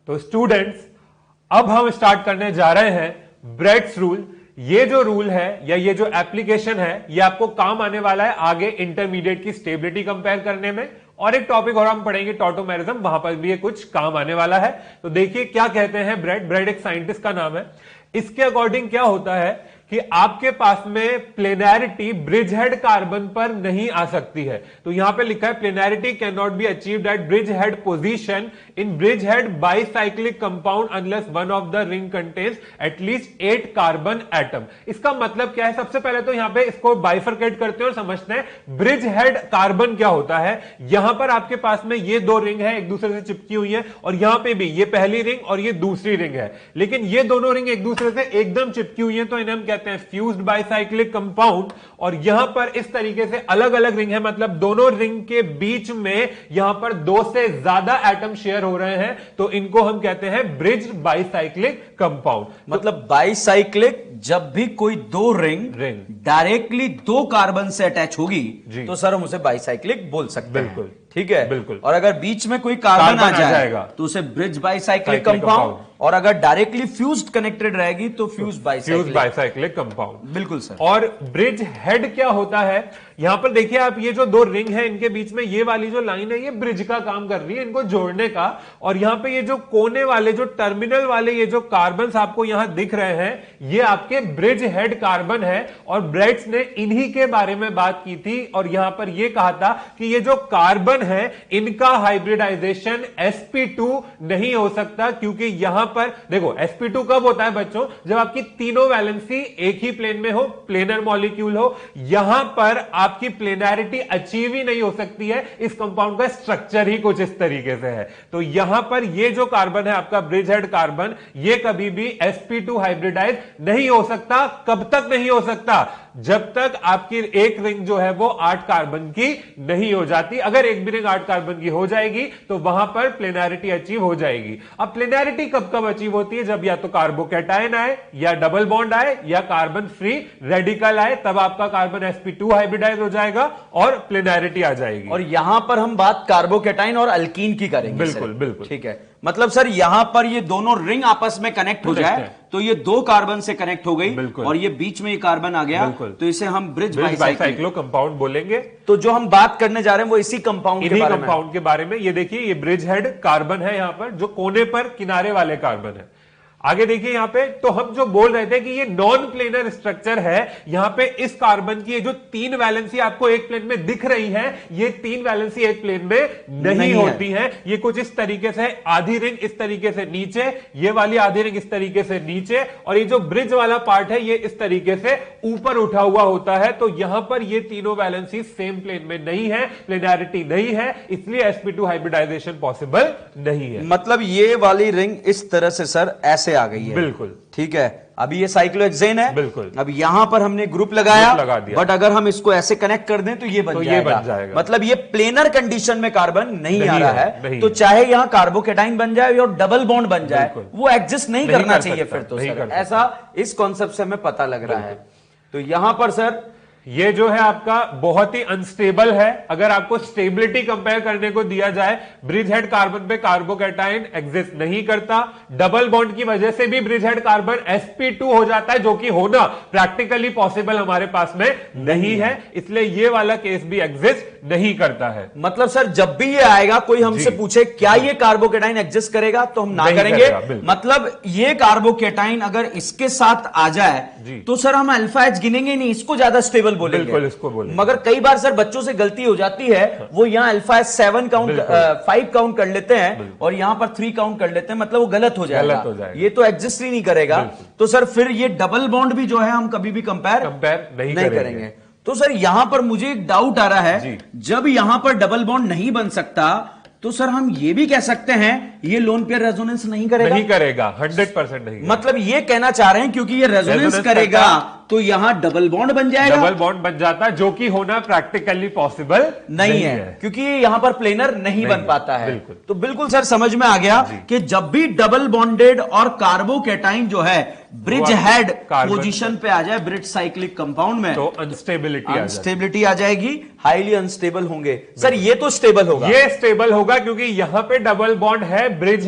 तो स्टूडेंट्स, अब हम स्टार्ट करने जा रहे हैं ब्रेड्स रूल। ये जो रूल है या ये जो एप्लीकेशन है ये आपको काम आने वाला है आगे इंटरमीडिएट की स्टेबिलिटी कंपेयर करने में, और एक टॉपिक और हम पढ़ेंगे टॉटोमेरिज्म, वहां पर भी ये कुछ काम आने वाला है। तो देखिए क्या कहते हैं ब्रेड एक साइंटिस्ट का नाम है। इसके अकॉर्डिंग क्या होता है कि आपके पास में प्लेनैरिटी ब्रिज हेड कार्बन पर नहीं आ सकती है। तो यहां पे लिखा है planarity can not be achieved at bridge head position in bridge head bicyclic compound unless one of the ring contains at least 8 carbon atom. इसका मतलब क्या है? सबसे पहले तो यहां पे इसको बाइफरकेट करते हैं और समझते हैं ब्रिज हेड कार्बन क्या होता है। यहां पर आपके पास में ये दो रिंग है, एक दूसरे से चिपकी हुई है, और यहां पे भी ये पहली रिंग और ये दूसरी रिंग है, लेकिन ये दोनों रिंग एक दूसरे से एकदम चिपकी हुई है, तो इन्हें हम कहते हैं फ्यूज्ड बाइसाइक्लिक कंपाउंड। और यहां पर इस तरीके से अलग अलग रिंग है, मतलब दोनों रिंग के बीच में यहां पर 2 से ज्यादा एटम शेयर हो रहे हैं, तो इनको हम कहते हैं ब्रिज बाइसाइक्लिक कंपाउंड। मतलब बाइसाइक्लिक जब भी कोई दो रिंग डायरेक्टली 2 कार्बन से अटैच होगी तो सर हम उसे बाइसाइक्लिक बोल सकते हैं। बिल्कुल ठीक है, बिल्कुल। और अगर बीच में कोई कार्बन आ जाएगा तो उसे ब्रिज बाइसाइक्लिक कंपाउंड, और अगर डायरेक्टली फ्यूज्ड कनेक्टेड रहेगी तो फ्यूज बाइसाइक्लिक कंपाउंड। बिल्कुल सर। और ब्रिज हेड क्या होता है? यहां पर देखिए आप, ये जो दो रिंग है इनके बीच में ये वाली जो लाइन है ये ब्रिज का काम कर रही है, इनको जोड़ने का। और यहां पे ये जो कोने वाले, जो टर्मिनल वाले ये जो कार्बन आपको यहां दिख रहे हैं, ये आपके ब्रिज हेड कार्बन है। और ब्रेड्स ने इन्हीं के बारे में बात की थी और यहां पर ये कहा था कि ये जो कार्बन है इनका हाइब्रिडाइजेशन sp2 नहीं हो सकता, क्योंकि यहां पर देखो sp2 कब होता है बच्चों? जब आपकी तीनों वैलेंसी एक ही प्लेन में हो, प्लेनर मॉलिक्यूल हो। यहां पर आपकी प्लेनैरिटी अचीव ही नहीं हो सकती है, इस कंपाउंड का स्ट्रक्चर ही कुछ इस तरीके से है। तो यहां पर ये जो कार्बन है आपका ब्रिज हेड कार्बन, ये कभी भी sp2 हाइब्रिडाइज नहीं हो सकता। कब तक नहीं हो सकता? जब तक आपकी एक रिंग जो है वो 8 कार्बन की नहीं हो जाती। अगर एक भी रिंग 8 कार्बन की हो जाएगी तो वहां पर प्लेनैरिटी अचीव हो जाएगी। अब प्लेनैरिटी कब कब अचीव होती है? जब या तो कार्बोकैटायन आए, या डबल बॉन्ड आए, या कार्बन फ्री रेडिकल आए, तब आपका कार्बन sp2 हाइब्रिडाइज हो जाएगा और प्लेनैरिटी आ जाएगी। और यहां पर हम बात कार्बोकैटायन और अल्कीन की करेंगे। बिल्कुल बिल्कुल, ठीक है। मतलब सर यहां पर ये दोनों रिंग आपस में कनेक्ट हो जाए तो ये 2 कार्बन से कनेक्ट हो गई, और ये बीच में ये कार्बन आ गया, तो इसे हम ब्रिज बाइसाइक्लिक कंपाउंड बोलेंगे। तो जो हम बात करने जा रहे हैं वो इसी कंपाउंड के बारे में। ये देखिए ये ब्रिज हेड कार्बन है, यहां पर जो कोने पर किनारे वाले कार्बन है। आगे देखिए यहां पे, तो हम जो बोल रहे थे कि ये नॉन प्लेनर स्ट्रक्चर है। यहां पे इस कार्बन की ये जो 3 वैलेंसी आपको एक प्लेन में दिख रही है, ये 3 वैलेंसी एक प्लेन में नहीं होती है। ये कुछ इस तरीके से, आधी रिंग इस तरीके से नीचे, ये वाली आधी रिंग इस तरीके से नीचे, और ये जो ब्रिज वाला पार्ट है ये इस तरीके से ऊपर उठा हुआ होता है। तो यहां पर ये तीनों वैलेंसी सेम प्लेन में नहीं है, प्लेनैरिटी नहीं है, इसलिए sp2 हाइब्रिडाइजेशन पॉसिबल नहीं है। मतलब ये वाली रिंग इस तरह से सर ऐसे आ गई है। बिल्कुल ठीक है। अभी ये साइक्लोहेक्सेन है। बिल्कुल। अब यहां पर हमने ग्रुप लगाया, लगा दिया, बट अगर हम इसको ऐसे कनेक्ट कर दें तो ये बन जाएगा। मतलब ये प्लेनर कंडीशन में कार्बन नहीं आ रहा है, तो चाहे यहां कार्बोकैटाइन बन जाए और डबल बॉन्ड बन जाए, वो एग्जिस्ट नहीं करना चाहिए फिर तो सर। ऐसा इस कॉन्सेप्ट से हमें पता लग रहा है। तो यहां पर सर ये जो है आपका बहुत ही अनस्टेबल है। अगर आपको स्टेबिलिटी कंपेयर करने को दिया जाए, ब्रिज हेड कार्बन पे कार्बोकैटायन एग्जिस्ट नहीं करता, डबल बॉन्ड की वजह से भी ब्रिज हेड कार्बन sp2 हो जाता है, जो कि होना प्रैक्टिकली पॉसिबल हमारे पास में नहीं है, इसलिए ये वाला केस भी एग्जिस्ट नहीं करता है। मतलब सर जब भी ये आएगा, कोई हमसे पूछे क्या ये कार्बोकैटायन एग्जिस्ट करेगा, तो हम ना करेंगे। मतलब ये कार्बोकैटायन अगर इसके साथ आ जाए तो सर हम अल्फा एच गिनेंगे नहीं, इसको ज्यादा स्टेबल बोलेंगे। बिल्कुल इसको बोलेंगे। मगर कई बार सर बच्चों से गलती हो जाती है, वो यहाँ अल्फा 7 काउंट 5 काउंट कर लेते हैं और यहां पर 3 काउंट कर लेते हैं, मतलब वो गलत हो जाएगा। ये तो एग्जिस्ट ही नहीं करेगा। तो सर फिर ये डबल बॉन्ड भी जो है हम कभी भी कंपेयर नहीं करेंगे। तो सर यहां पर मुझे एक डाउट आ रहा है, जब यहां पर डबल बॉन्ड नहीं बन सकता तो सर हम ये भी कह सकते हैं ये लोन पेयर रेजोनेंस नहीं करेगा 100% नहीं। मतलब ये कहना चाह रहे हैं क्योंकि ये रेजोनेंस करेगा तो यहां डबल बॉन्ड बन जाएगा, डबल बॉन्ड बन जाता है, जो कि होना प्रैक्टिकली पॉसिबल नहीं है क्योंकि यहां पर प्लेनर नहीं बन पाता है। तो बिल्कुल सर समझ में आ गया कि जब भी डबल बॉन्डेड और कार्बोकैटाइन जो है ब्रिज हेड पोजीशन पे आ जाए ब्रिज साइक्लिक कंपाउंड में, तो अनस्टेबिलिटी आ जाएगी, हाईली अनस्टेबल होंगे। सर ये तो स्टेबल होगा, ये स्टेबल होगा क्योंकि यहां पे डबल बॉन्ड है, ब्रिज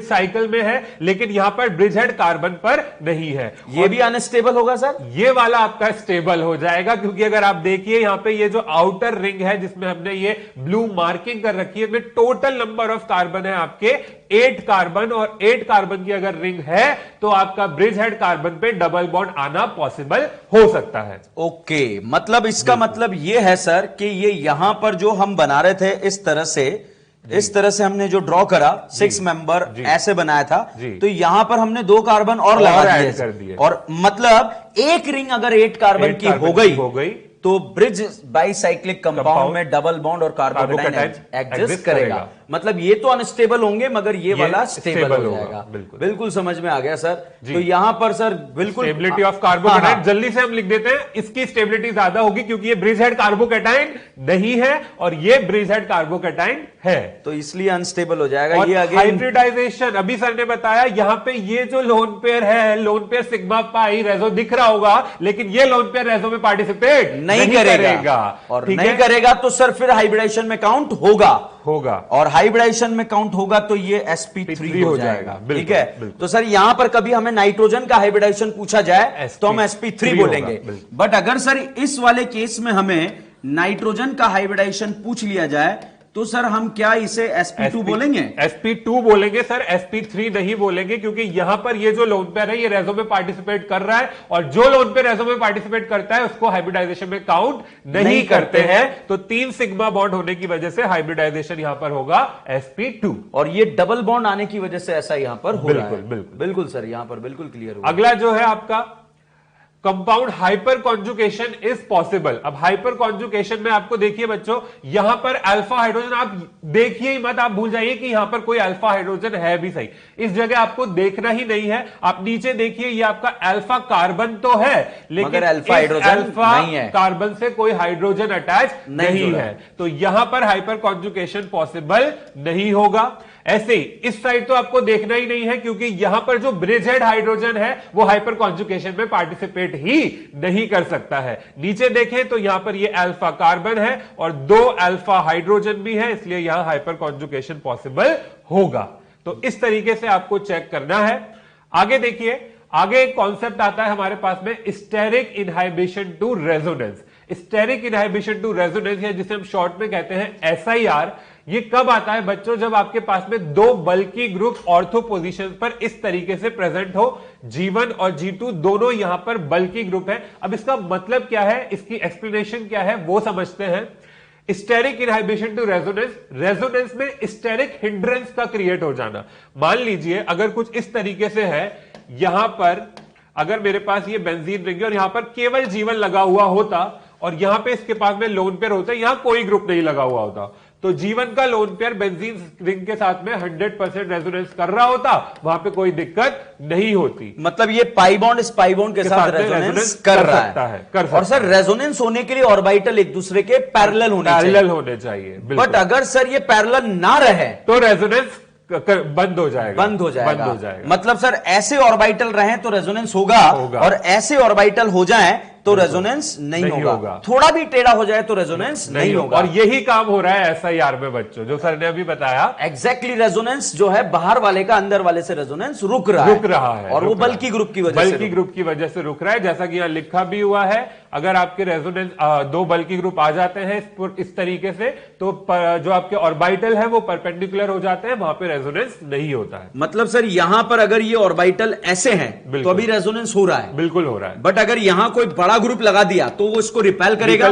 साइकिल में है, लेकिन यहां पर ब्रिज हेड कार्बन पर नहीं है। ये भी अनस्टेबल होगा सर, ये वाला आपका स्टेबल हो जाएगा क्योंकि अगर आप देखिए यहां पे ये जो आउटर रिंग है जिसमें हमने ये ब्लू मार्किंग कर रखी है, टोटल नंबर ऑफ कार्बन है आपके 8 कार्बन, और 8 कार्बन की अगर रिंग है तो आपका ब्रिज हेड कार्बन पे डबल बॉन्ड आना पॉसिबल हो सकता है। ओके, मतलब इसका मतलब ये है सर कि ये यहां पर जो हम बना रहे थे इस तरह से हमने जो ड्रॉ करा 6 मेंबर ऐसे बनाया था, तो यहां पर हमने 2 कार्बन और लगा दिए, और मतलब एक रिंग अगर 8 कार्बन की हो गई तो ब्रिज बाइसाइक्लिक कंपाउंड में डबल बॉन्ड और कार्बोकेटाइन एग्जिस्ट करेगा। मतलब ये तो अनस्टेबल होंगे मगर ये वाला स्टेबल हो जाएगा। बिल्कुल समझ में आ गया सर। तो यहां पर सर बिल्कुल स्टेबिलिटी ऑफ कार्बोकेटाइन जल्दी से हम लिख देते हैं, इसकी स्टेबिलिटी ज्यादा होगी क्योंकि ये ब्रिज हेड कार्बोकेटाइन नहीं है और ये ब्रिज हेड कार्बोकेटाइन है, तो इसलिए अनस्टेबल हो जाएगा। ये अगेन हाइब्रिडाइजेशन अभी सर ने बताया, यहां पे ये जो लोन पेयर है, लोन पेयर सिग्मा पाई रेजो दिख रहा होगा, लेकिन ये लोन पेयर रेजो में पार्टिसिपेट नहीं करेगा और नहीं करेगा तो सर फिर हाइब्रिडाइजेशन में काउंट होगा, और हाइब्रिडाइजेशन में काउंट होगा तो ये sp3 हो जाएगा। ठीक है, तो सर यहां पर कभी हमें नाइट्रोजन का हाइब्रिडाइजेशन पूछा जाए तो हम sp3 बोलेंगे, बट अगर सर इस वाले केस में हमें नाइट्रोजन का हाइब्रिडाइजेशन पूछ लिया जाए तो सर हम क्या इसे sp2 बोलेंगे? sp2 बोलेंगे सर, sp3 नहीं बोलेंगे क्योंकि यहां पर ये जो लोन पेयर है ये रेजो में पार्टिसिपेट कर रहा है, और जो लोन पेयर रेजो में पार्टिसिपेट करता है उसको हाइब्रिडाइजेशन में काउंट नहीं करते हैं। तो 3 सिग्मा बॉन्ड होने की वजह से हाइब्रिडाइजेशन यहां पर होगा sp2, और ये डबल बॉन्ड आने की वजह से ऐसा यहां पर हो रहा है। बिल्कुल सर, यहां पर बिल्कुल क्लियर हो। अगला जो है आपका compound hyper conjugation is possible. अब हाइपर कॉन्जुगेशन में आपको देखिए बच्चों, यहां पर अल्फा हाइड्रोजन आप देखिए ही मत, आप भूल जाइए कि यहां पर कोई अल्फा हाइड्रोजन है भी सही, इस जगह आपको देखना ही नहीं है। आप नीचे देखिए, ये आपका अल्फा कार्बन तो है लेकिन अल्फा हाइड्रोजन नहीं है, कार्बन से कोई हाइड्रोजन अटैच नहीं है, तो यहां पर हाइपर कॉन्जुगेशन पॉसिबल नहीं होगा। ऐसे ही इस साइड तो आपको देखना ही नहीं है क्योंकि यहां पर जो ब्रिज हेड हाइड्रोजन है वो हाइपर कॉन्जुगेशन में पार्टिसिपेट ही नहीं कर सकता है। नीचे देखें तो यहां पर ये अल्फा कार्बन है और 2 अल्फा हाइड्रोजन भी है, इसलिए यहां हाइपर कॉन्जुगेशन पॉसिबल होगा। तो इस तरीके से आपको चेक करना है। आगे देखिए, आगे एक कॉन्सेप्ट आता है हमारे पास में, steric inhibition to resonance. Steric inhibition to resonance है जिसे हम शॉर्ट में कहते हैं SIR। ये कब आता है बच्चों? जब आपके पास में 2 बल्की ग्रुप ऑर्थो पोजीशन पर इस तरीके से प्रेजेंट हो, G1 और G2 दोनों यहां पर बल्की ग्रुप है। अब इसका मतलब क्या है, इसकी एक्सप्लेनेशन क्या है वो समझते हैं। Steric inhibition to resonance, resonance में स्टेरिक हिंड्रेंस का क्रिएट हो जाना। मान लीजिए अगर कुछ इस तरीके से है, यहां पर अगर मेरे पास ये बेंजीन रिंग है और यहां पर केवल G1 लगा हुआ होता और यहां पे इसके पास में लोन पेयर होता, यहां कोई ग्रुप नहीं लगा हुआ होता, तो G1 का लोन पेयर बेंजीन रिंग के साथ में 100% रेजोनेंस कर रहा होता, वहां पे कोई दिक्कत नहीं होती। मतलब ये पाई बॉन्ड इस पाई बॉन्ड के साथ रेजोनेंस कर रहा है। और सर रेजोनेंस होने के लिए ऑर्बिटल एक दूसरे के पैरेलल होने चाहिए। बट अगर सर ये पैरेलल ना रहे तो रेजोनेंस बंद हो जाएगा। मतलब सर ऐसे ऑर्बिटल रहे तो रेजोनेंस होगा और ऐसे ऑर्बिटल हो जाए तो रेजोनेंस नहीं होगा। थोड़ा भी टेढ़ा हो जाए तो रेजोनेंस नहीं होगा। और यही काम हो रहा है SIR में बच्चों, जो सर ने अभी बताया। एग्जैक्टली रेजोनेंस जो है बाहर वाले का अंदर वाले से रेजोनेंस रुक रहा है और वो बल्की ग्रुप की वजह से रुक रहा है। जैसा कि यहां लिखा भी हुआ है, अगर आपके रेजोनेंस 2 बल्की ग्रुप आ जाते हैं इस तरीके से, तो जो आपके ऑर्बिटल है वो परपेंडिकुलर हो जाते हैं, वहां पे रेजोनेंस नहीं होता है। मतलब सर यहां पर अगर ये ऑर्बिटल ऐसे हैं तो अभी रेजोनेंस हो रहा है, बिल्कुल हो रहा है। बट अगर यहां कोई बड़ा ग्रुप लगा दिया तो वो इसको रिपेल करेगा,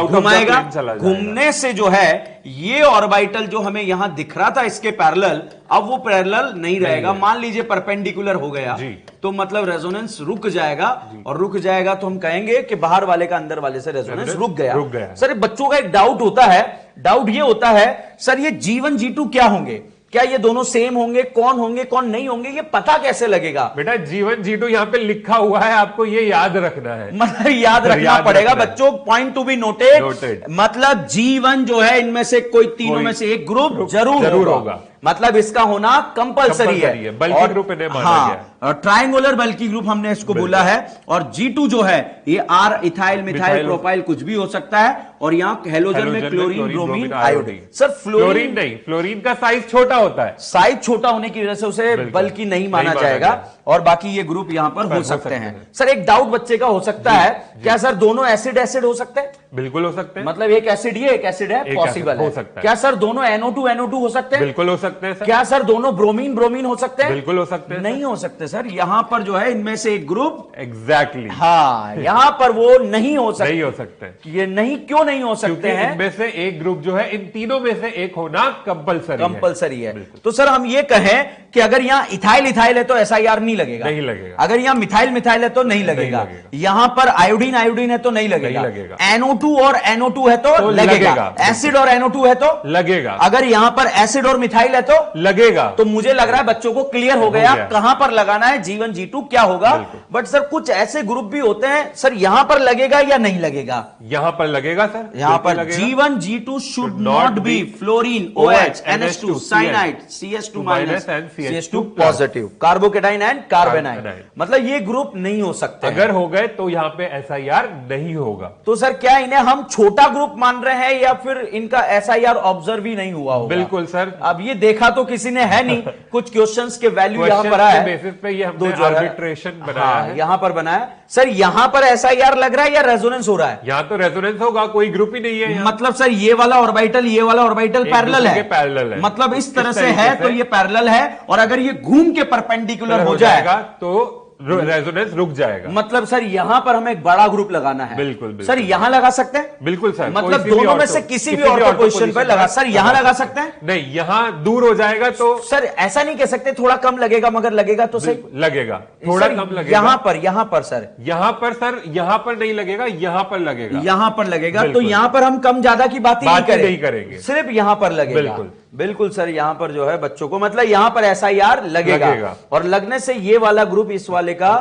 घुमाएगा, घूमने से जो है ये ऑर्बिटल जो हमें यहां दिख रहा था इसके पैरेलल, अब वो पैरेलल नहीं रहेगा। मान लीजिए परपेंडिकुलर हो गया तो मतलब रेजोनेंस रुक जाएगा, और रुक जाएगा तो हम कहेंगे कि बाहर वाले का अंदर वाले से रेजोनेंस रुक गया। सर बच्चों का एक डाउट होता है, डाउट ये होता है सर ये G1 G2 क्या होंगे, क्या ये दोनों सेम होंगे, कौन नहीं होंगे, ये पता कैसे लगेगा? बेटा G1 G2 यहां पे लिखा हुआ है, आपको ये याद रखना है। मतलब याद रखना पड़ेगा बच्चों, पॉइंट टू बी नोटेड। मतलब G1 जो है इनमें से कोई तीनों में से एक ग्रुप जरूर होगा। मतलब इसका होना कंपलसरी है। बल्कि ग्रुप इन्हें माना गया है। ट्राइंगुलर बल्कि ग्रुप हमने इसको बोला है। और G2 जो है ये R इथाइल मिथाइल प्रोपाइल कुछ भी हो सकता है। और यहाँ हेलोजन में chlorine bromine iodine. Sir fluorine नहीं, फ्लोरीन का साइज छोटा होता है, साइज छोटा होने की वजह से उसे बल्कि नहीं माना जाएगा। और बाकी ये ग्रुप यहां पर हो सकते हैं। सर एक डाउट बच्चे का हो सकता है, क्या सर दोनों एसिड एसिड हो सकते हैं? बिल्कुल हो सकते हैं। मतलब एक एसिड ये एक एसिड है, पॉसिबल है। क्या सर दोनों NO2 NO2 हो सकते हैं? बिल्कुल हो सकते हैं। क्या सर दोनों ब्रोमीन ब्रोमीन हो सकते हैं? बिल्कुल हो सकते हैं। नहीं हो सकते सर, यहां पर जो है इनमें से एक ग्रुप एग्जैक्टली हाँ यहां पर वो नहीं हो सकते। नहीं हो सकते। ये नहीं क्यों नहीं हो सकते हैं? इनमें से एक ग्रुप जो है, इन तीनों में से एक होना कंपलसरी है। तो सर हम ये कहें कि अगर यहां इथाइल इथाइल है तो SIR नहीं लगेगा। नहीं लगेगा। अगर यहां मिथाइल मिथाइल है तो नहीं लगेगा। यहां पर आयोडीन आयोडीन है तो नहीं लगेगा। NO2 और NO2 है तो लगेगा। एसिड और NO2 है तो लगेगा। अगर यहां पर एसिड और मिथाइल है तो लगेगा। तो मुझे लग रहा है बच्चों को क्लियर हो गया कहां पर लगाना है, G1 G2 क्या होगा। बट सर कुछ ऐसे ग्रुप भी होते हैं सर, यहां पर लगेगा या नहीं लगेगा? यहां पर लगेगा सर, यहां पर G1 G2 should not be fluorine OH NH2 cyanide CS2 minus CH2 positive carbocation and कार्बेनाइन। मतलब ये ग्रुप नहीं हो सकते। अगर हो गए तो यहां पे SIR नहीं होगा। तो सर क्या इन्हें हम छोटा ग्रुप मान रहे हैं या फिर इनका SIR ऑब्जर्व ही नहीं हुआ होगा? बिल्कुल सर। अब ये देखा तो किसी ने है नहीं, कुछ क्वेश्चंस के वैल्यू यहां पर है, बेसिस पे ये हमने आर्बिट्रेशन बनाया है। यहां पर बनाया। सर यहां पर SIR लग रहा है या रेजोनेंस हो रहा है? यहां तो रेजोनेंस होगा, कोई ग्रुप ही नहीं है। मतलब सर ये वाला ऑर्बिटल पैरेलल है। मतलब इस तरह से है तो ये पैरेलल है। और अगर ये घूम के परपेंडिकुलर हो जाएगा तो रेजोनेंस रुक जाएगा। मतलब सर यहां पर हमें एक बड़ा ग्रुप लगाना है। बिल्कुल सर यहां लगा सकते हैं? बिल्कुल सर। मतलब दोनों में से किसी भी ऑर्थो पोजीशन पर लगा। सर यहां लगा सकते हैं? नहीं, यहां दूर हो जाएगा तो सर ऐसा नहीं कह सकते थोड़ा कम लगेगा, मगर लगेगा तो सही लगेगा, थोड़ा कम लगेगा। यहां पर सर यहां पर नहीं लगेगा, यहां पर लगेगा। यहां पर लगेगा तो यहां पर हम कम ज्यादा की बात ही नहीं करेंगे, सिर्फ यहां पर लगेगा। बिल्कुल सर, यहां पर जो है बच्चों को मतलब यहां पर SIR लगेगा। और लगने से ये वाला ग्रुप इस वाले का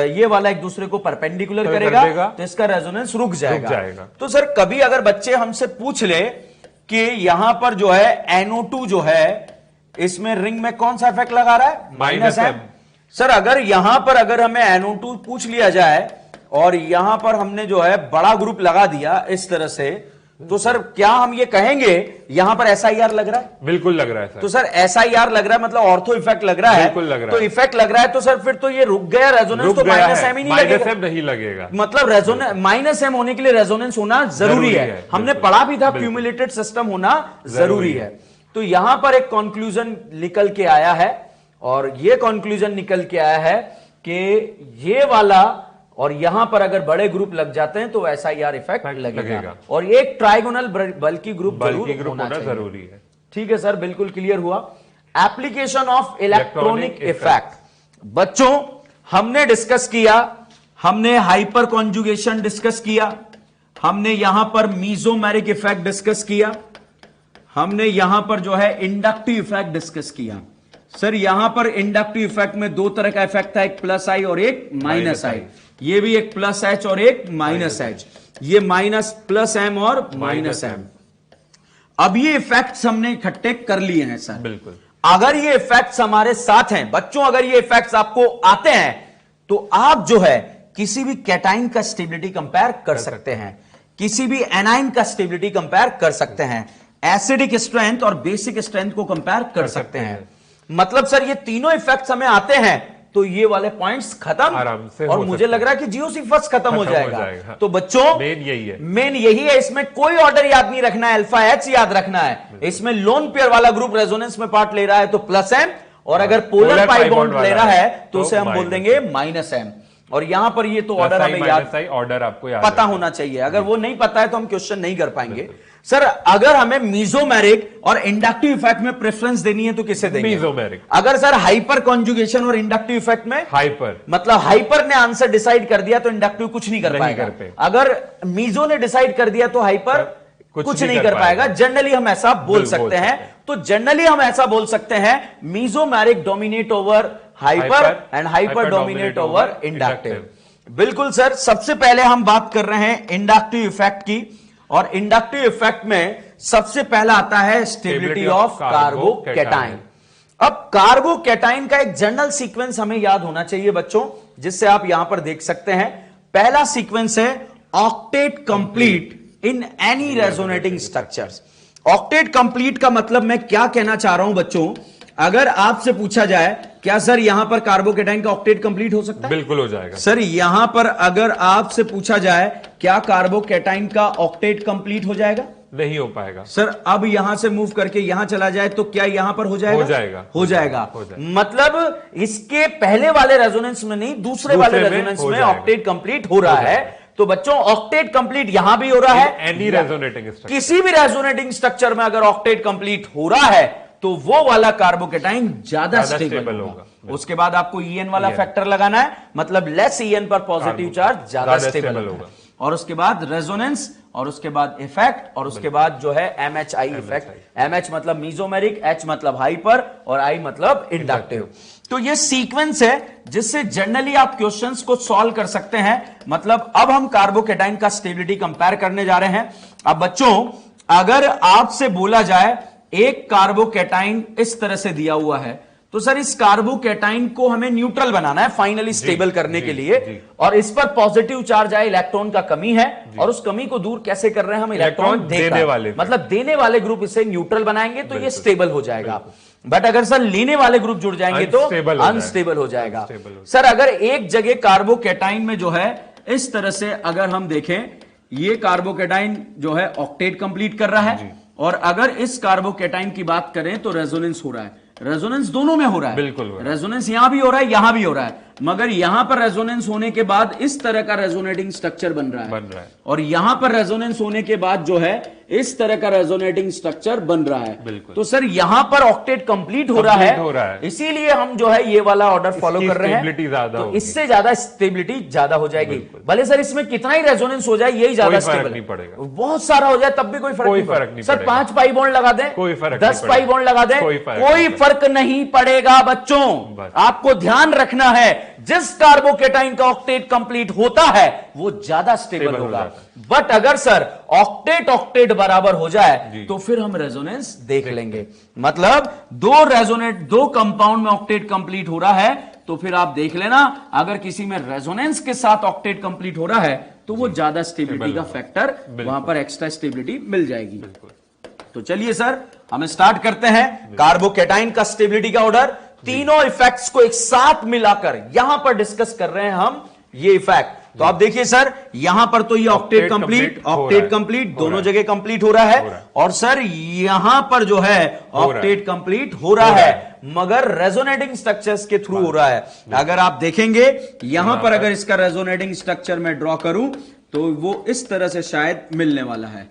ये वाला एक दूसरे को परपेंडिकुलर करेगा तो इसका रेजोनेंस रुक जाएगा। तो सर कभी अगर बच्चे हमसे पूछ ले कि यहां पर जो है NO2 जो है इसमें रिंग में कौन सा इफेक्ट लगा रहा है? -M। सर अगर यहां पर अगर हमें NO2 पूछ लिया जाए और यहां पर हमने जो है बड़ा ग्रुप लगा दिया इस तरह से, तो सर क्या हम ये कहेंगे यहां पर SIR लग रहा है? बिल्कुल लग रहा है सर। तो सर SIR लग रहा है मतलब ऑर्थो इफेक्ट लग रहा है। बिल्कुल लग रहा है। तो इफेक्ट लग रहा है तो सर फिर तो ये रुक गया, रेजोनेंस तो -M ही नहीं लगेगा। मतलब रेजोनेंस -M होने के लिए रेजोनेंस होना जरूरी है। हमने पढ़ा भी था क्यूमुलेटेड सिस्टम होना जरूरी है। तो यहां पर एक कंक्लूजन निकल के आया है और ये कंक्लूजन निकल के आया है कि ये वाला और यहां पर अगर बड़े ग्रुप लग जाते हैं तो SIR इफेक्ट लगेगा। और एक ट्राइगोनल बल्कि ग्रुप होना जरूरी है। ठीक है सर, बिल्कुल क्लियर हुआ। एप्लीकेशन ऑफ इलेक्ट्रॉनिक इफेक्ट बच्चों हमने डिस्कस किया, हमने हाइपर कॉन्जुगेशन डिस्कस किया, हमने यहां पर मीजोमेरिक इफेक्ट डिस्कस किया, हमने यहां पर जो है इंडक्टिव इफेक्ट डिस्कस किया। सर यहां पर इंडक्टिव इफेक्ट में दो तरह का इफेक्ट था, एक +I और एक -I। ये भी एक +H और एक -H, ये +M और -M। अब ये इफेक्ट्स हमने इकट्ठे कर लिए हैं सर। बिल्कुल। अगर ये इफेक्ट्स हमारे साथ हैं बच्चों, अगर ये इफेक्ट्स आपको आते हैं तो आप जो है किसी भी कैटाइन का स्टेबिलिटी कंपेयर कर सकते हैं, किसी भी एनाइन का स्टेबिलिटी कंपेयर कर सकते हैं, एसिडिक स्ट्रेंथ और बेसिक स्ट्रेंथ को कंपेयर कर सकते हैं। मतलब सर ये तीनों इफेक्ट्स हमें आते हैं तो ये वाले पॉइंट्स खत्म आराम से और मुझे लग रहा है कि GOC फर्स्ट खत्म हो जाएगा। तो बच्चों मेन यही है, इसमें कोई ऑर्डर याद नहीं रखना है, अल्फा-H याद रखना है। इसमें लोन पेयर वाला ग्रुप रेजोनेंस में पार्ट ले रहा है तो +M, और अगर पोलर पाई बॉन्ड ले रहा है तो उसे हम बोल देंगे -M। और यहां पर ये तो ऑर्डर हमें ऑर्डर आपको याद पता होना चाहिए। अगर वो नहीं पता है तो हम क्वेश्चन नहीं कर पाएंगे। सर अगर हमें मीजोमेरिक और इंडक्टिव इफेक्ट में प्रेफरेंस देनी है तो किसे देंगे? मीजोमेरिक। अगर सर हाइपर कॉन्जुगेशन और इंडक्टिव इफेक्ट में हाइपर, मतलब हाइपर ने आंसर डिसाइड कर दिया तो इंडक्टिव कुछ नहीं कर पाएगा। अगर मीजो ने डिसाइड कर दिया तो हाइपर कुछ नहीं कर पाएगा। जनरली हम ऐसा बोल सकते हैं। तो जनरली हम ऐसा बोल सकते हैं mesomeric dominate over hyper and hyper dominate over inductive. बिल्कुल सर, सबसे पहले हम बात कर रहे हैं इंडक्टिव इफेक्ट की। और इंडक्टिव इफेक्ट में सबसे पहला आता है स्टेबिलिटी ऑफ कार्बोकैटाइन। अब कार्बोकैटाइन का एक जनरल सीक्वेंस हमें याद होना चाहिए बच्चों, जिससे आप यहां पर देख सकते हैं। पहला सीक्वेंस है octet complete in any resonating structures. Octet complete का मतलब मैं क्या कहना चाह रहा हूं बच्चों, अगर आपसे पूछा जाए क्या सर यहां पर कार्बोकैटाइन का ऑक्टेट कंप्लीट हो सकता है? बिल्कुल हो जाएगा सर। यहां पर अगर आपसे पूछा जाए क्या कार्बोकैटाइन का ऑक्टेट कंप्लीट हो जाएगा? नहीं हो पाएगा सर। अब यहां से मूव करके यहां चला जाए तो क्या यहां पर हो जाएगा? हो जाएगा। मतलब इसके पहले वाले रेजोनेंस में नहीं, दूसरे वाले रेजोनेंस में ऑक्टेट कंप्लीट हो रहा है। तो बच्चों ऑक्टेट कंप्लीट यहां भी हो रहा है, एनी रेजोनेटिंग स्ट्रक्चर, किसी भी रेजोनेटिंग स्ट्रक्चर में अगर ऑक्टेट कंप्लीट हो रहा है तो वो वाला कार्बोकैटाइन ज्यादा स्टेबल होगा। उसके बाद आपको ईएन वाला फैक्टर लगाना है, मतलब लेस ईएन पर पॉजिटिव चार्ज ज्यादा स्टेबल होगा। और उसके बाद रेजोनेंस, और उसके बाद इफेक्ट, और उसके बाद जो है MHI इफेक्ट। MH मतलब मीजोमेरिक, H मतलब हाइपर, और I मतलब इंडक्टिव। तो ये सीक्वेंस है जिससे जनरली आप क्वेश्चंस को सॉल्व कर सकते हैं। मतलब अब हम कार्बोकैटाइन का स्टेबिलिटी कंपेयर करने जा रहे हैं। अब बच्चों अगर आपसे बोला जाए एक कार्बोकैटाइन इस तरह से दिया हुआ है, तो सर इस कार्बोकैटाइन को हमें न्यूट्रल बनाना है फाइनली स्टेबल करने के लिए, और इस पर पॉजिटिव चार्ज आए, इलेक्ट्रॉन का कमी है, और उस कमी को दूर कैसे कर रहे हैं हम? इलेक्ट्रॉन देने वाले, मतलब देने वाले ग्रुप इसे न्यूट्रल बनाएंगे तो ये स्टेबल हो जाएगा। बट अगर सर लेने वाले ग्रुप जुड़ जाएंगे तो अनस्टेबल हो जाएगा। सर अगर एक जगह कार्बोकैटाइन में जो है इस तरह से अगर हम देखें, ये कार्बोकैटाइन जो है ऑक्टेट कंप्लीट कर रहा है, और अगर इस कार्बोकैटाइन की बात करें तो रेजोनेंस हो रहा है। रेजोनेंस दोनों में हो रहा है, बिल्कुल रेजोनेंस यहां भी हो रहा है, यहां भी हो रहा है, मगर यहां पर रेजोनेंस होने के बाद इस तरह का रेजोनेटिंग स्ट्रक्चर बन रहा है, और यहां पर रेजोनेंस होने के बाद जो है इस तरह का रेजोनेटिंग स्ट्रक्चर बन रहा है। तो सर यहां पर ऑक्टेट कंप्लीट हो रहा है, इसीलिए हम जो है ये वाला ऑर्डर फॉलो कर रहे हैं। तो इससे ज्यादा स्टेबिलिटी ज्यादा हो जाएगी। भले सर इसमें कितना ही रेजोनेंस हो जाए, यही ज्यादा स्टेबल नहीं पड़ेगा। बहुत सारा हो जाए तब भी कोई फर्क नहीं। सर 5 पाई बॉन्ड लगा दें, 10 पाई बॉन्ड लगा दें, कोई फर्क नहीं पड़ेगा बच्चों। आपको ध्यान रखना है जिस कार्बोकैटाइन का ऑक्टेट कंप्लीट होता है वो ज्यादा स्टेबल होगा। बट अगर सर ऑक्टेट ऑक्टेट बराबर हो जाए तो फिर हम रेजोनेंस देख लेंगे। मतलब दो कंपाउंड में ऑक्टेट कंप्लीट हो रहा है तो फिर आप देख लेना, अगर किसी में रेजोनेंस के साथ ऑक्टेट कंप्लीट हो रहा है तो वो ज्यादा स्टेबिलिटी का फैक्टर, वहां पर एक्स्ट्रा स्टेबिलिटी मिल जाएगी। तो चलिए सर हम स्टार्ट करते हैं कार्बोकैटाइन का स्टेबिलिटी का ऑर्डर। तीनों इफेक्ट्स को एक साथ मिलाकर यहां पर डिस्कस कर रहे हैं हम ये इफेक्ट। तो आप देखिए सर यहां पर तो ये ऑक्टेट कंप्लीट दोनों जगह कंप्लीट हो रहा है, और सर यहां पर जो है ऑक्टेट कंप्लीट हो रहा है, मगर रेजोनेटिंग स्ट्रक्चर्स के थ्रू हो रहा है। अगर आप देखेंगे यहां पर अगर इसका रेजोनेटिंग स्ट्रक्चर मैं ड्रॉ करूं तो वो इस तरह से शायद मिलने वाला है।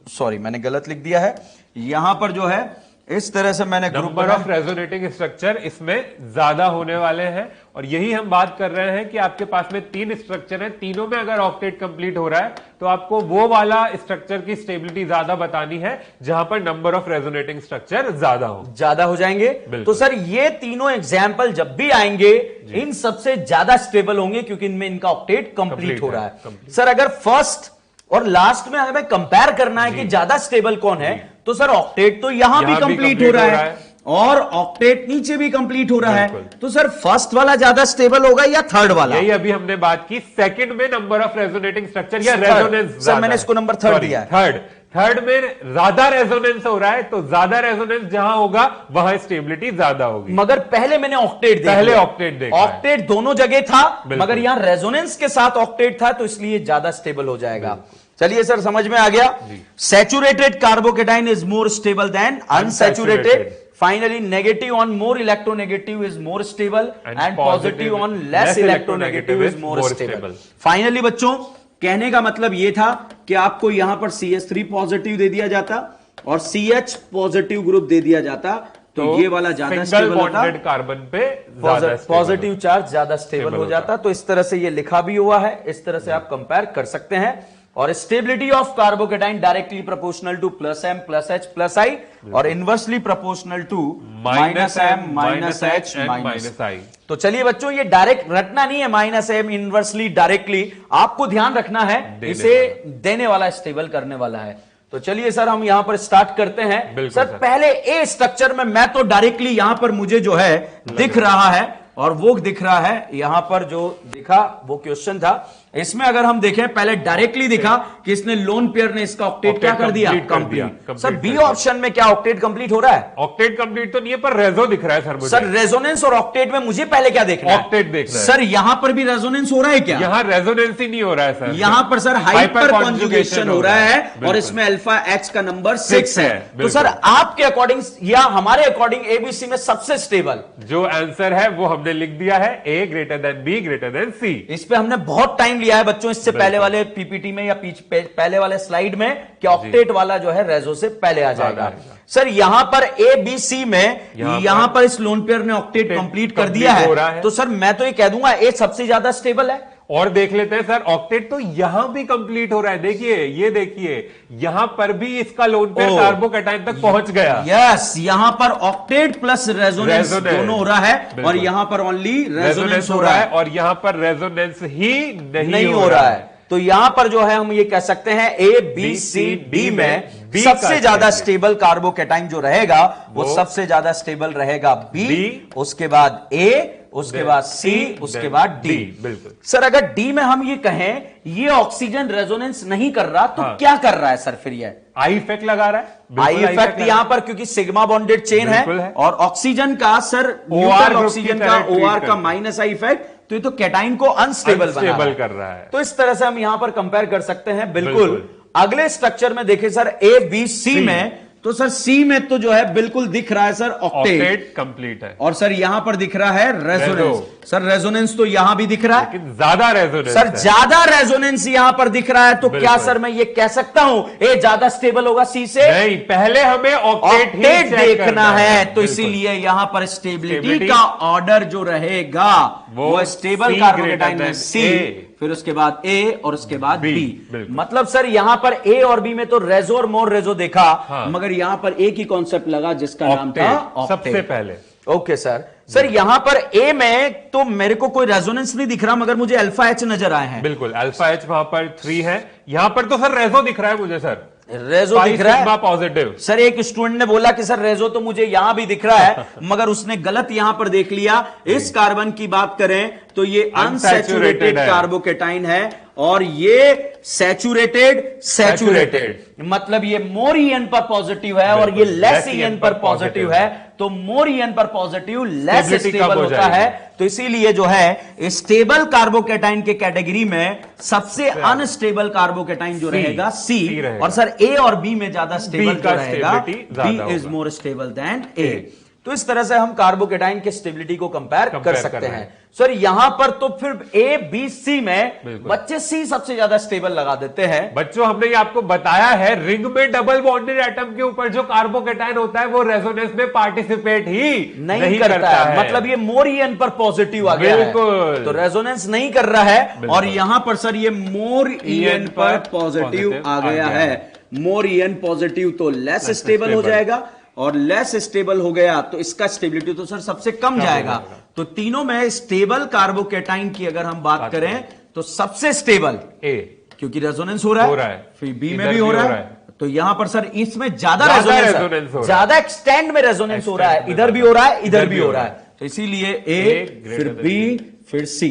सॉरी मैंने गलत लिख दिया है। यहां पर जो है इस तरह से मैंने नंबर ऑफ रेजोनेटिंग स्ट्रक्चर इसमें ज्यादा होने वाले हैं, और यही हम बात कर रहे हैं कि आपके पास में 3 स्ट्रक्चर हैं, तीनों में अगर ऑक्टेट कंप्लीट हो रहा है तो आपको वो वाला स्ट्रक्चर की स्टेबिलिटी ज्यादा बतानी है जहां पर नंबर ऑफ रेजोनेटिंग स्ट्रक्चर ज्यादा हो जाएंगे। तो सर ये तीनों एग्जाम्पल जब भी आएंगे इन सबसे ज्यादा स्टेबल होंगे क्योंकि इनमें इनका ऑक्टेट कंप्लीट हो रहा है। सर अगर फर्स्ट और लास्ट में हमें कंपेयर करना है कि ज्यादा स्टेबल कौन है, तो सर ऑक्टेट तो यहां भी कंप्लीट हो रहा है और ऑक्टेट नीचे भी कंप्लीट हो रहा है, तो सर फर्स्ट वाला ज्यादा स्टेबल होगा या थर्ड वाला? यही अभी हमने बात की, सेकंड में नंबर ऑफ रेजोनेटिंग स्ट्रक्चर या रेजोनेंस। सर मैंने इसको नंबर 3 दिया है। थर्ड में ज्यादा रेजोनेंस हो रहा है, तो ज्यादा रेजोनेंस जहां होगा वहां स्टेबिलिटी ज्यादा होगी। मगर पहले मैंने ऑक्टेट देखा, ऑक्टेट दोनों जगह था, मगर यहां रेजोनेंस के साथ ऑक्टेट था, तो इसलिए ज्यादा स्टेबल हो जाएगा। चलिए सर समझ में आ गया। Saturated carbocation is more stable then unsaturated. Finally negative on more electronegative is more stable, and positive on less electronegative is more stable. Finally बच्चों कहने का मतलब यह था कि आपको यहां पर CH3 पॉजिटिव दे दिया जाता और CH पॉजिटिव ग्रुप दे दिया जाता, तो ये वाला ज्यादा स्टेबल होता, कार्बन पे पॉजिटिव चार्ज ज्यादा स्टेबल हो जाता। तो इस तरह से ये लिखा भी हुआ है, इस तरह से आप कंपेयर कर सकते हैं। और stability of carbocation directly proportional to +M +H +I और inversely proportional to -M -H -I। तो चलिए बच्चों ये डायरेक्ट रटना नहीं है, -M इनवर्सली डायरेक्टली, आपको ध्यान रखना है इसे देने वाला स्टेबल करने वाला है। तो चलिए सर हम यहां पर स्टार्ट करते हैं। सर पहले ए स्ट्रक्चर में मैं तो डायरेक्टली यहां पर मुझे जो है दिख रहा है, और वो दिख रहा है यहां पर जो दिखा वो क्वेश्चन था। इसमें अगर हम देखें पहले डायरेक्टली दिखा कि इसने लोन पेयर ने इसका ऑक्टेट क्या कर दिया, कंप्लीट। सर बी ऑप्शन में क्या ऑक्टेट कंप्लीट हो रहा है? ऑक्टेट कंप्लीट तो नहीं है, पर रेजो दिख रहा है सर मुझे। सर रेजोनेंस और ऑक्टेट में मुझे पहले क्या देखना है? ऑक्टेट देखना है। सर यहां पर भी रेजोनेंस हो रहा है क्या? यहां रेजोनेंस ही नहीं हो रहा है सर, यहां पर सर हाइपर कॉन्जुगेशन हो रहा है, और इसमें अल्फा एक्स का नंबर 6 है। तो सर आपके अकॉर्डिंग या हमारे अकॉर्डिंग एबीसी में सबसे स्टेबल जो आंसर है वो हमने लिख दिया है, A greater than B greater than C. इस पे हमने बहुत टाइम लिया है बच्चों, इससे पहले वाले पीपीटी में या पहले वाले स्लाइड में कि ऑक्टेट वाला जो है रेजो से पहले आ जाएगा। सर यहां पर ए बी सी में यहां पर इस लोन पेयर ने ऑक्टेट कंप्लीट कर दिया है, तो सर मैं तो ये कह दूंगा ए सबसे ज्यादा स्टेबल है। और देख लेते हैं सर, ऑक्टेट तो यहां भी कंप्लीट हो रहा है। देखिए, ये देखिए, यहां पर भी इसका लोन पेयर कार्बोकैटायन तक पहुंच गया। यस, यहां पर ऑक्टेट प्लस रेजोनेंस दोनों हो रहा है, और यहां पर ओनली रेजोनेंस हो रहा है, और यहां पर रेजोनेंस ही नहीं हो रहा है। तो यहां पर जो है हम ये कह सकते हैं ए बी सी डी में सबसे ज्यादा स्टेबल कार्बोकैटायन जो रहेगा वो सबसे ज्यादा स्टेबल रहेगा बी, उसके बाद ए, उसके बाद सी, उसके बाद डी। बिल्कुल सर अगर डी में हम ये कहें ये ऑक्सीजन रेजोनेंस नहीं कर रहा तो क्या कर रहा है सर? फिर ये आई इफेक्ट लगा रहा है। आई इफेक्ट यहां पर क्योंकि सिग्मा बॉन्डेड चेन है, और ऑक्सीजन का सर न्यूट्रल ऑक्सीजन का ओआर का माइनस आई इफेक्ट, तो ये तो कैटाइन को अनस्टेबल कर रहा है। तो इस तरह से हम यहां पर कंपेयर कर सकते हैं। बिल्कुल अगले स्ट्रक्चर में देखें सर ए बी सी में, तो सर सी में तो जो है बिल्कुल दिख रहा है सर ऑक्टेट कंप्लीट है, और सर यहां पर दिख रहा है रेजोनेंस। सर रेजोनेंस तो यहां भी दिख रहा है, लेकिन ज्यादा रेजोनेंस सर ज्यादा रेजोनेंस यहां पर दिख रहा है। तो क्या सर मैं ये कह सकता हूं ए ज्यादा स्टेबल होगा सी से? नहीं, पहले हमें ऑक्टेट देखना है, तो इसीलिए यहां पर स्टेबिलिटी का ऑर्डर जो रहेगा वो स्टेबल कार्बोकैटायन में सी, फिर उसके बाद ए, और उसके बाद बी। मतलब सर यहां पर ए और बी में तो रेजो और मोर रेजो देखा, मगर यहां पर एक ही कॉन्सेप्ट लगा जिसका नाम था ऑक्टेट सबसे पहले। Okay sir. सर यहां पर ए में तो मेरे को कोई रेजोनेंस नहीं दिख रहा, मगर मुझे अल्फा एच नजर आए हैं। बिल्कुल अल्फा एच वहां पर 3 है, यहां पर तो सर रेजो दिख रहा है मुझे। सर रेजो दिख रहा है पॉजिटिव। सर एक स्टूडेंट ने बोला कि सर रेजो तो मुझे यहां भी दिख रहा है, मगर उसने गलत यहां पर देख लिया। इस कार्बन की बात करें तो ये अनसैचुरेटेड कार्बोकैटायन है, और ये सैचुरेटेड मतलब ये मोर ईएन पर पॉजिटिव है, और ये लेस ईएन पर पॉजिटिव है। तो मोर ईएन पर पॉजिटिव लेस स्टेबल होता है, तो इसीलिए जो है स्टेबल कार्बोकैटायन के कैटेगरी में सबसे अनस्टेबल कार्बोकैटायन जो रहेगा सी, और सर ए और बी में ज्यादा स्टेबल जो रहेगा B is more stable than A. तो इस तरह से हम कार्बोकैटायन के स्टेबिलिटी को कंपेयर कर सकते हैं। सर यहां पर तो फिर ए बी सी में बच्चे सी सबसे ज्यादा स्टेबल लगा देते हैं। बच्चों हमने ये आपको बताया है, रिंग में डबल बॉन्डेड एटम के ऊपर जो कार्बोकैटायन होता है वो रेजोनेंस में पार्टिसिपेट ही नहीं करता है। मतलब ये मोर ईएन पर पॉजिटिव आ गया है, तो रेजोनेंस नहीं कर रहा है, और यहां पर सर ये मोर ईएन पर पॉजिटिव आ गया है। मोर ईएन पॉजिटिव तो लेस स्टेबल हो जाएगा, और लेस स्टेबल हो गया तो इसका स्टेबिलिटी तो सर सबसे कम जाएगा। तो तीनों में स्टेबल कार्बोकैटायन की अगर हम बात करें तो सबसे स्टेबल ए, क्योंकि रेजोनेंस हो रहा है, फिर बी में भी हो रहा है, तो यहां पर सर इसमें ज्यादा रेजोनेंस, ज्यादा एक्सटेंड में रेजोनेंस हो रहा है, इधर भी हो रहा है, इधर भी हो रहा है। तो इसीलिए ए फिर बी फिर सी,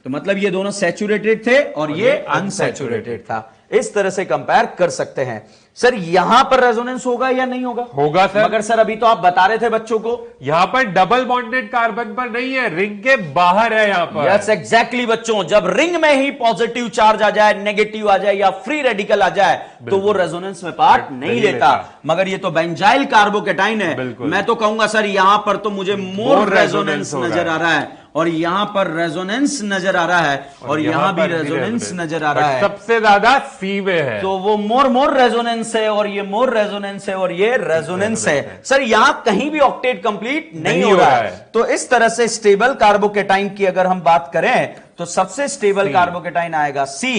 तो मतलब ये दोनों सैचुरेटेड थे और ये अनसैचुरेटेड था। इस तरह से कंपेयर कर सकते हैं। सर यहां पर रेजोनेंस होगा या नहीं होगा? होगा सर। मगर सर अभी तो आप बता रहे थे बच्चों को यहां पर डबल बॉन्डेड कार्बन पर नहीं है, रिंग के बाहर है यहां पर। यस एग्जैक्टली बच्चों, जब रिंग में ही पॉजिटिव चार्ज आ जाए, नेगेटिव आ जाए या फ्री रेडिकल आ जाए तो वो रेजोनेंस में पार्ट नहीं लेता। मगर ये तो बेंजाइल कार्बोकैटायन है, मैं तो कहूंगा सर यहां पर तो मुझे मोर रेजोनेंस नजर आ रहा है, और यहां पर रेजोनेंस नजर आ रहा है, और यहां भी रेजोनेंस नजर आ रहा है। सबसे ज्यादा सी में है, तो वो मोर रेजोनेंस है, और ये मोर रेजोनेंस है, और ये रेजोनेंस है। सर यहां कहीं भी ऑक्टेट कंप्लीट नहीं हो रहा है। तो इस तरह से स्टेबल कार्बोकैटायन की अगर हम बात करें तो सबसे स्टेबल कार्बोकैटायन आएगा सी,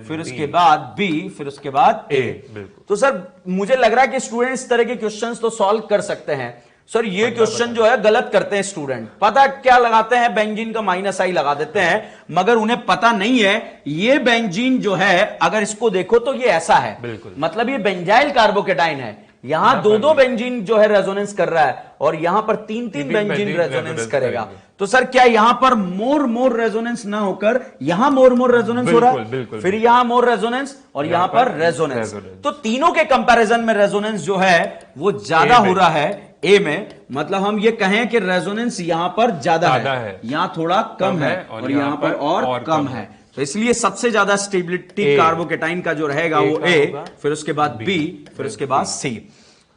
फिर उसके बाद बी, फिर उसके बाद ए। तो सर मुझे लग रहा है कि स्टूडेंट इस तरह के क्वेश्चंस तो सॉल्व कर सकते हैं। सर ये क्वेश्चन जो है गलत करते हैं स्टूडेंट, पता क्या लगाते हैं, बेंजीन का माइनस आई लगा देते हैं, मगर उन्हें पता नहीं है ये बेंजीन जो है अगर इसको देखो तो ये ऐसा है, मतलब ये बेंजाइल कार्बोकेटाइन है। यहां दो बेंजीन जो है रेजोनेंस कर रहा है और यहां पर तीन बेंजीन रेजोनेंस करेगा। तो सर क्या यहां पर मोर रेजोनेंस ना होकर यहां मोर रेजोनेंस हो रहा है, फिर यहां मोर रेजोनेंस और यहां पर रेजोनेंस, तो तीनों के कंपैरिजन में रेजोनेंस जो है वो ज्यादा हो रहा है ए में। मतलब हम ये कहें कि रेजोनेंस यहां पर ज्यादा है, यहां थोड़ा कम है और यहां पर और कम है। तो इसलिए सबसे ज्यादा स्टेबिलिटी कार्बोकेटाइन का जो रहेगा वो ए, फिर उसके बाद बी, फिर उसके बाद सी।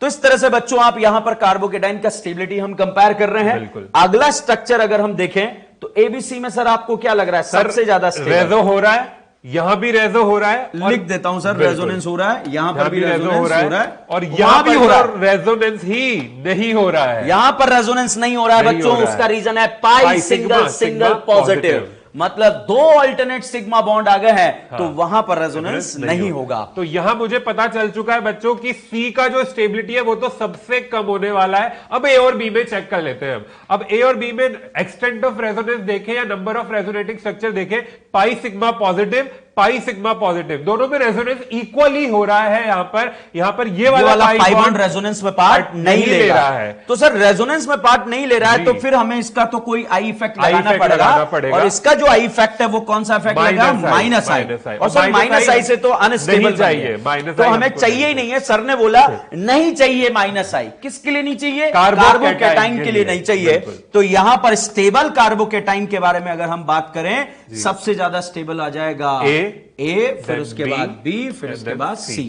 तो इस तरह से बच्चों आप यहां पर कार्बोकेटाइन का स्टेबिलिटी हम कंपेयर कर रहे हैं। अगला स्ट्रक्चर अगर हम देखें तो एबीसी में सर आपको क्या लग रहा है सबसे ज्यादा रेजो हो रहा है, यहां भी रेजो हो रहा है, लिख देता हूं सर, रेजोनेंस हो रहा है, यहां पर भी रेजोनेंस हो रहा है और यहां भी हो रहा है, रेजोनेंस ही नहीं हो रहा है, यहां पर रेजोनेंस नहीं हो रहा है बच्चों। उसका रीजन है पाई सिंगल पॉजिटिव, मतलब दो अल्टरनेट सिग्मा बॉन्ड आ गए हैं तो वहां पर रेजोनेंस नहीं होगा। तो यहां मुझे पता चल चुका है बच्चों कि सी का जो स्टेबिलिटी है वो तो सबसे कम होने वाला है। अब ए और बी में चेक कर लेते हैं। अब ए और बी में एक्सटेंट ऑफ रेजोनेंस देखें या नंबर ऑफ रेजोनेटिंग स्ट्रक्चर देखें, pi sigma positive, pi sigma positive, दोनों में रेजोनेंस इक्वली हो रहा है। यहां पर ये वाला पाई बॉन्ड रेजोनेंस में पार्ट नहीं ले रहा है। तो सर रेजोनेंस में पार्ट नहीं ले रहा है तो फिर हमें इसका तो कोई आई इफेक्ट लगाना पड़ेगा और इसका जो आई इफेक्ट है वो कौन सा इफेक्ट लगेगा, माइनस आई। और सर माइनस आई से तो अनस्टेबल चाहिए, तो हमें चाहिए ही नहीं है। सर ने बोला नहीं चाहिए माइनस आई, किसके लिए नहीं चाहिए, कार्बोकेटाइन के लिए नहीं चाहिए। तो यहां पर स्टेबल कार्बोकेटाइन के बारे में अगर हम बात करें, सबसे ज्यादा स्टेबल आ जाएगा ए, फिर उसके बाद बी, फिर उसके बाद सी।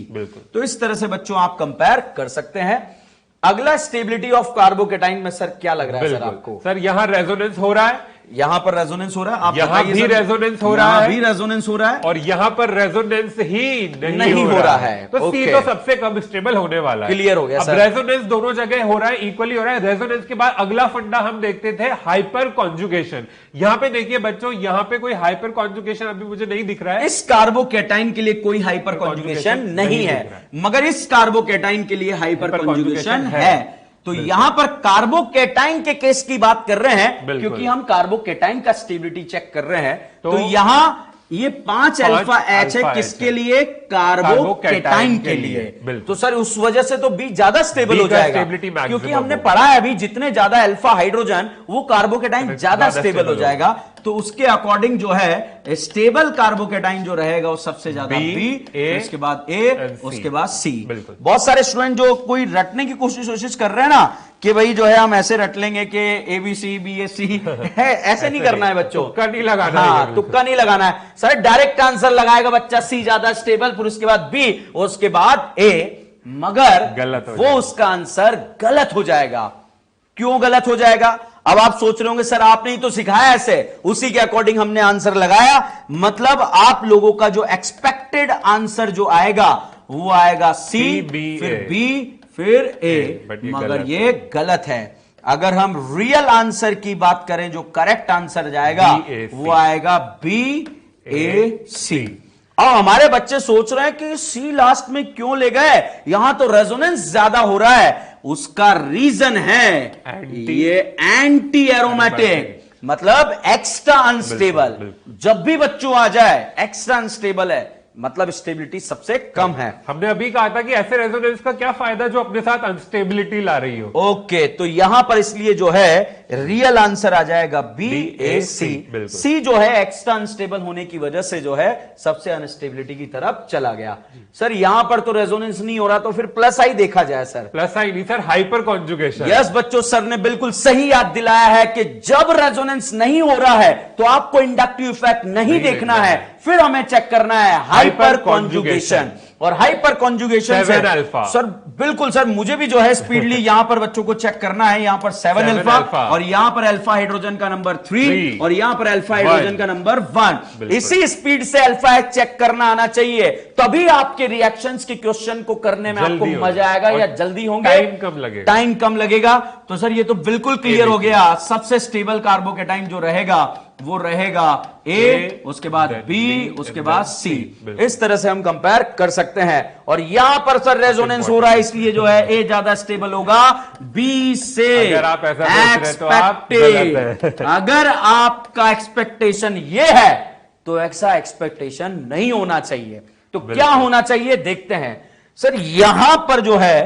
तो इस तरह से बच्चों आप कंपेयर कर सकते हैं। अगला स्टेबिलिटी ऑफ कार्बोकेटाइन में सर क्या लग रहा है सर आपको? सर यहां रेजोनेंस हो रहा है, यहां पर रेजोनेंस हो रहा है, आप यहां भी रेजोनेंस हो रहा है, भी रेजोनेंस हो रहा है और यहां पर रेजोनेंस ही नहीं हो रहा है। तो सी तो सबसे कम स्टेबल होने वाला है। क्लियर हो गया सर। रेजोनेंस दोनों जगह हो रहा है, इक्वली हो रहा है। रेजोनेंस के बाद अगला फंडा हम देखते थे हाइपर कॉन्जुगेशन। यहां पे देखिए बच्चों, यहां पे कोई हाइपर कॉन्जुगेशन अभी मुझे नहीं दिख रहा है। इस कार्बोकेटाइन के लिए कोई हाइपर कॉन्जुगेशन नहीं है, मगर इस कार्बोकेटाइन के लिए हाइपर कॉन्जुगेशन है। तो यहां पर कार्बोकेटाइन के केस की बात कर रहे हैं क्योंकि हम कार्बोकेटाइन का स्टेबिलिटी चेक कर रहे हैं। तो यहां ये 5 अल्फा एच है किसके लिए, कार्बोकेटाइन के लिए। तो सर उस वजह से तो बी ज्यादा स्टेबल हो जाएगा क्योंकि हमने पढ़ा है अभी जितने ज्यादा अल्फा हाइड्रोजन वो कार्बोकेटाइन ज्यादा स्टेबल हो जाएगा। तो उसके अकॉर्डिंग जो है स्टेबल कार्बोकेटाइन जो रहेगा वो सबसे ज्यादा बी, उसके बाद ए, उसके बाद सी। बहुत सारे स्टूडेंट जो कोई रटने की कोशिश कर रहे हैं ना कि भाई जो है हम ऐसे रट लेंगे कि ए बी सी बी ए सी है, ऐसे नहीं करना है बच्चों, तुक्का नहीं लगाना है, तुक्का नहीं लगाना है। सर डायरेक्ट आंसर लगाएगा बच्चा सी ज्यादा स्टेबल, फिर उसके बाद बी, उसके बाद ए, मगर वो उसका आंसर गलत हो जाएगा। क्यों गलत हो जाएगा? अब आप सोच रहे होंगे सर आपने ही तो सिखाया ऐसे, उसी के अकॉर्डिंग हमने आंसर लगाया। मतलब आप लोगों का जो एक्सपेक्टेड आंसर जो आएगा वो आएगा सी, फिर बी, फिर ए, मगर ये गलत है। अगर हम रियल आंसर की बात करें, जो करेक्ट आंसर जाएगा वो आएगा बी ए सी। अब हमारे बच्चे सोच रहे हैं कि सी लास्ट में क्यों ले गए, यहां तो रेजोनेंस ज्यादा हो रहा है। उसका रीजन है ये एंटी एरोमेटिक, मतलब एक्स्ट्रा अनस्टेबल। जब भी बच्चों आ जाए एक्स्ट्रा अनस्टेबल है, मतलब स्टेबिलिटी सबसे कम है। हमने अभी कहा था कि ऐसे रेजोनेंस का क्या फायदा जो अपने साथ अनस्टेबिलिटी ला रही हो। ओके, तो यहां पर इसलिए जो है रियल आंसर आ जाएगा बी ए सी। सी जो है एक्स्ट्रा अनस्टेबल होने की वजह से जो है सबसे अनस्टेबिलिटी की तरफ चला गया। सर यहां पर तो रेजोनेंस नहीं हो रहा, तो फिर प्लस आई देखा जाए सर। प्लस आई नहीं सर, हाइपर कॉन्जुगेशन। यस बच्चों, सर ने बिल्कुल सही याद दिलाया है कि जब रेजोनेंस नहीं हो रहा है तो आपको इंडक्टिव इफेक्ट नहीं देखना है, फिर हमें चेक करना है हाइपर कॉन्जुगेशन। और हाइपर कॉन्जुगेशन सर बिल्कुल सर, मुझे भी जो है स्पीडली यहां पर बच्चों को चेक करना है। यहां पर 7 अल्फा और यहां पर अल्फा हाइड्रोजन का नंबर 3 और यहां पर अल्फा हाइड्रोजन का नंबर 1। इसी स्पीड से अल्फा एच चेक करना आना चाहिए, तभी आपके रिएक्शंस के क्वेश्चन को करने में आपको मजा आएगा या जल्दी होंगे, टाइम कम लगेगा। तो सर ये तो बिल्कुल क्लियर हो गया, सबसे स्टेबल कार्बोकेटाइन जो रहेगा वो रहेगा ए, उसके बाद बी, उसके बाद सी। इस तरह से हम कंपेयर कर सकते सकते हैं। और यहां पर सर रेजोनेंस हो रहा है, इसलिए जो है ए ज्यादा स्टेबल होगा बी से। अगर आप ऐसा सोच रहे तो आप गलत हैं। अगर आपका एक्सपेक्टेशन ये है तो ऐसा एक्सपेक्टेशन नहीं होना चाहिए। तो क्या होना चाहिए देखते हैं। सर यहां पर जो है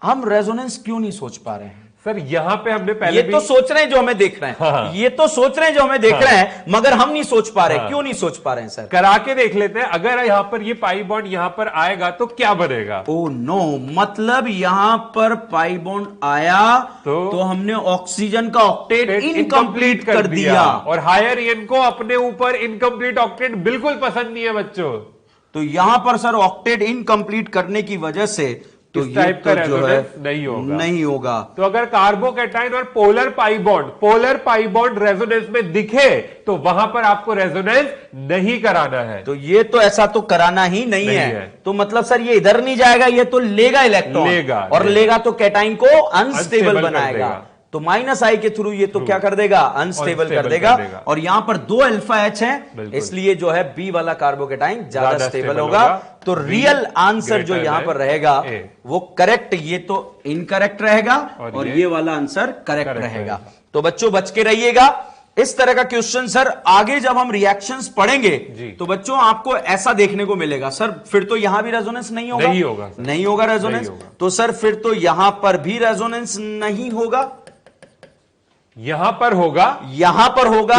हम रेजोनेंस क्यों नहीं सोच पा रहे हैं? सर यहां पे हमने पहले ये तो सोच रहे हैं जो हमें देख रहे हैं। हाँ। ये तो सोच रहे हैं जो हमें देख रहे हैं, मगर हम नहीं सोच पा रहे। क्यों नहीं सोच पा रहे हैं सर? करा के देख लेते हैं। अगर यहां पर ये पाई बॉन्ड यहां पर आएगा तो क्या बनेगा? ओ नो, मतलब यहां पर पाई बॉन्ड आया तो हमने ऑक्सीजन का ऑक्टेट इनकम्प्लीट कर दिया। और हायर ईएन को अपने ऊपर इनकम्प्लीट ऑक्टेट बिल्कुल पसंद नहीं है बच्चों। तो यहां पर सर ऑक्टेट इनकम्प्लीट करने की वजह से तो इस टाइप का रेजोनेंस नहीं होगा। तो अगर कार्बोकैटायन और पोलर पाई बॉन्ड रेजोनेंस में दिखे तो वहां पर आपको रेजोनेंस नहीं कराना है। तो ये तो ऐसा तो कराना ही नहीं है। तो मतलब सर ये इधर नहीं जाएगा, ये तो लेगा इलेक्ट्रॉन और लेगा तो कैटाइन को अनस्टेबल बनाएगा। तो माइनस आई के थ्रू ये तो क्या कर देगा? अनस्टेबल कर देगा। और यहां पर 2 अल्फा एच है, इसलिए जो है बी वाला कार्बोकैटाइन ज्यादा स्टेबल होगा। तो रियल आंसर जो यहां पर रहेगा वो करेक्ट, ये तो इनकरेक्ट रहेगा और ये वाला आंसर करेक्ट रहेगा। तो बच्चों बच के रहिएगा। इस तरह का क्वेश्चन सर आगे जब हम रिएक्शंस पढ़ेंगे तो बच्चों आपको ऐसा देखने को मिलेगा। सर फिर तो यहां भी रेजोनेंस नहीं होगा रेजोनेंस। तो सर फिर तो यहां पर भी रेजोनेंस नहीं होगा, यहां पर होगा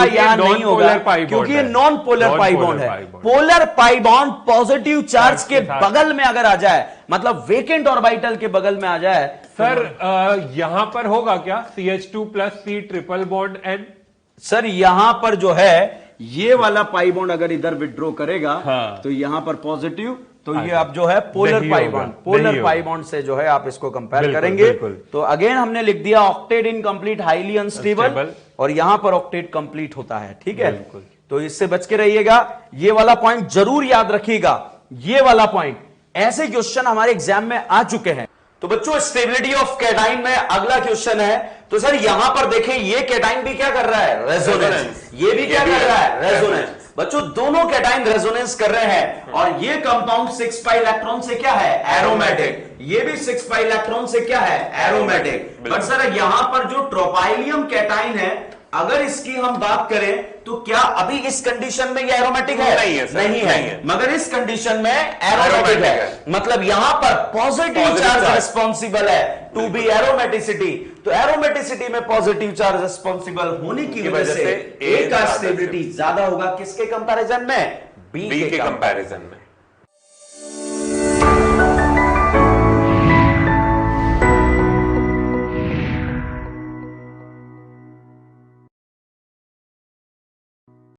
या नहीं होगा, क्योंकि ये नॉन पोलर पाई बॉन्ड है। Polar pi bond positive charge के बगल में अगर आ जाए, मतलब वेकेंट ऑर्बिटल के बगल में आ जाए सर यहां पर होगा क्या? CH2 plus C triple bond N। Sir यहां पर जो है ये वाला पाई बॉन्ड अगर इधर विड्रॉ करेगा तो यहां पर पॉजिटिव, तो ये अब जो है पोलर पाई बॉन्ड से जो है आप इसको कंपेयर करेंगे। तो अगेन हमने लिख दिया ऑक्टेट इनकम्प्लीट हाईली अनस्टेबल, और यहां पर ऑक्टेट कंप्लीट होता है। ठीक है, तो इससे बच के रहिएगा। ये वाला पॉइंट जरूर याद रखिएगा, ये वाला पॉइंट। ऐसे क्वेश्चन हमारे एग्जाम में आ चुके हैं। तो बच्चों स्टेबिलिटी ऑफ कैटाइन में अगला क्वेश्चन है। तो सर यहां पर देखें ये कैटाइन भी क्या कर रहा है? रेजोनेंस। ये भी क्या कर रहा है? रेजोनेंस। बच्चों दोनों कैटाइन रेजोनेंस कर रहे हैं और ये कंपाउंड 6 पाई इलेक्ट्रॉन से क्या है? एरोमेटिक। ये भी 6 पाई इलेक्ट्रॉन से क्या है? एरोमेटिक। बट सर यहां पर जो ट्रोपाइलियम कैटाइन है, अगर इसकी हम बात करें तो क्या अभी इस कंडीशन में ये एरोमेटिक है? नहीं है। मगर इस कंडीशन में एरोमेटिक है। मतलब यहां पर पॉजिटिव चार्ज रिस्पॉन्सिबल है टू बी एरोमेटिसिटी। तो एरोमेटिसिटी में पॉजिटिव चार्ज रिस्पॉन्सिबल होने की वजह से ए का स्टेबिलिटी ज्यादा होगा किसके कंपैरिजन में? बी के कंपैरिजन में।